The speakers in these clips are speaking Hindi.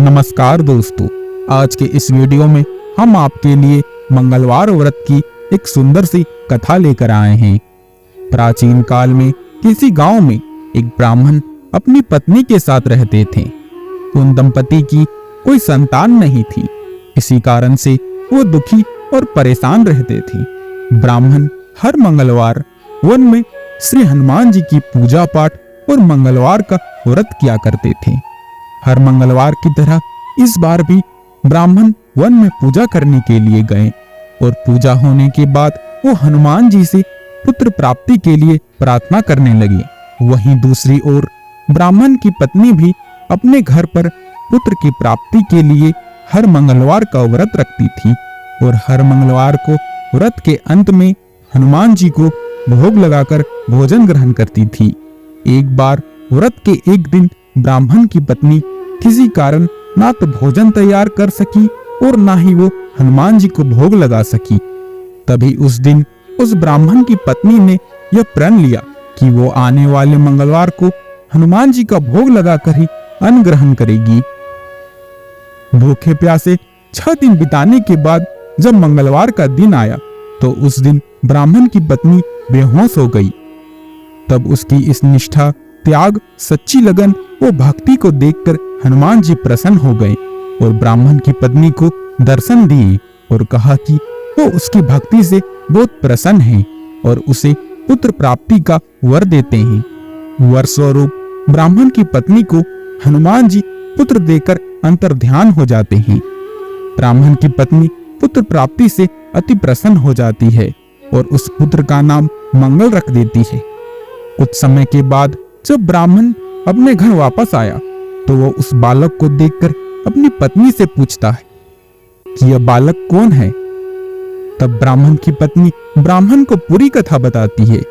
नमस्कार दोस्तों, आज के इस वीडियो में हम आपके लिए मंगलवार व्रत की एक सुंदर सी कथा लेकर आए हैं। प्राचीन काल में किसी गांव में एक ब्राह्मण अपनी पत्नी के साथ रहते थे। उन दंपति की कोई संतान नहीं थी। इसी कारण से वो दुखी और परेशान रहते थे। ब्राह्मण हर मंगलवार वन में श्री हनुमान जी की पूजा पाठ और मंगलवार का व्रत किया करते थे। हर मंगलवार की तरह इस बार भी ब्राह्मण वन में पूजा करने के लिए गए और पूजा होने के बाद वो हनुमान जी से पुत्र प्राप्ति के लिए प्रार्थना करने लगे। वहीं दूसरी ओर ब्राह्मण की पत्नी भी अपने घर पर पुत्र की प्राप्ति के लिए हर मंगलवार का व्रत रखती थी और हर मंगलवार को व्रत के अंत में हनुमान जी को भोग लगाकर भोजन ग्रहण करती थी। एक बार व्रत के एक दिन ब्राह्मण की पत्नी किसी कारण ना तो भोजन तैयार कर सकी और ना ही वो हनुमान जी को भोग लगा सकी। तभी उस दिन उस ब्राह्मण की पत्नी ने यह प्रण लिया कि वो आने वाले मंगलवार को हनुमान जी का भोग लगाकर ही अन्न ग्रहण करेगी। भूखे प्यासे 6 दिन बिताने के बाद जब मंगलवार का दिन आया तो उस दिन ब्राह्मण की पत्नी बेहोश हो गई। तब उसकी इस निष्ठा, त्याग, सच्ची लगन वो भक्ति को देखकर हनुमान जी प्रसन्न हो गए और ब्राह्मण की पत्नी को दर्शन दिए और कहा कि वो उसकी भक्ति से बहुत प्रसन्न हैं और उसे पुत्र प्राप्ति का वर देते हैं। वर स्वरूप ब्राह्मण की पत्नी को हनुमान जी पुत्र देकर अंतर्ध्यान हो जाते हैं। ब्राह्मण की पत्नी पुत्र प्राप्ति से अति प्रसन्न हो जाती है और उस पुत्र का नाम मंगल रख देती है। कुछ समय के बाद जब ब्राह्मण अपने घर वापस आया तो वो उस बालक को देखकर अपनी पत्नी से पूछता है कि यह बालक कौन है। तब ब्राह्मण की पत्नी ब्राह्मण को पूरी कथा बताती है।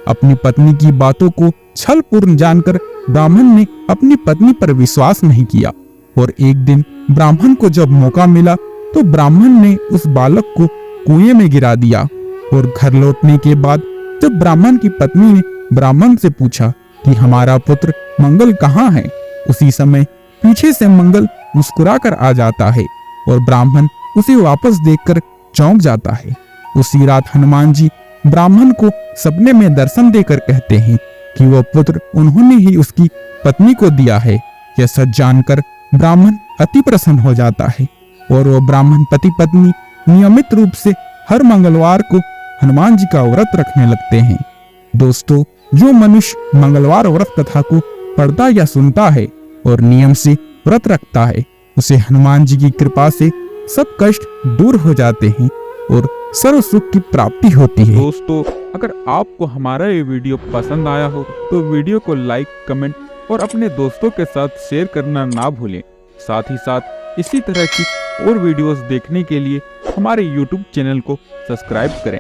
अपनी पत्नी की बातों को छलपूर्ण जानकर ब्राह्मण ने अपनी पत्नी पर विश्वास नहीं किया और एक दिन ब्राह्मण को जब मौका मिला तो ब्राह्मण ने उस बालक को कुएं में गिरा दिया। और घर लौटने के बाद जब ब्राह्मण की पत्नी ने ब्राह्मण से पूछा कि हमारा पुत्र मंगल कहाँ है, उसी समय पीछे से मंगल मुस्कुराकर आ जाता है और ब्राह्मण उसे वापस देखकर चौंक जाता है। उसी रात हनुमान जी ब्राह्मण को सपने में दर्शन देकर कहते हैं कि वह पुत्र उन्होंने ही उसकी पत्नी को दिया है। यह सच जानकर ब्राह्मण अति प्रसन्न हो जाता है और वह ब्राह्मण पति पत्नी नियमित रूप से हर मंगलवार को हनुमान जी का व्रत रखने लगते हैं। दोस्तों, जो मनुष्य मंगलवार व्रत कथा को पढ़ता या सुनता है और नियम से व्रत रखता है, उसे हनुमान जी की कृपा से सब कष्ट दूर हो जाते हैं और सर्व सुख की प्राप्ति होती है। दोस्तों, अगर आपको हमारा ये वीडियो पसंद आया हो तो वीडियो को लाइक, कमेंट और अपने दोस्तों के साथ शेयर करना ना भूलें। साथ ही साथ इसी तरह की और वीडियोस देखने के लिए हमारे YouTube चैनल को सब्सक्राइब करें।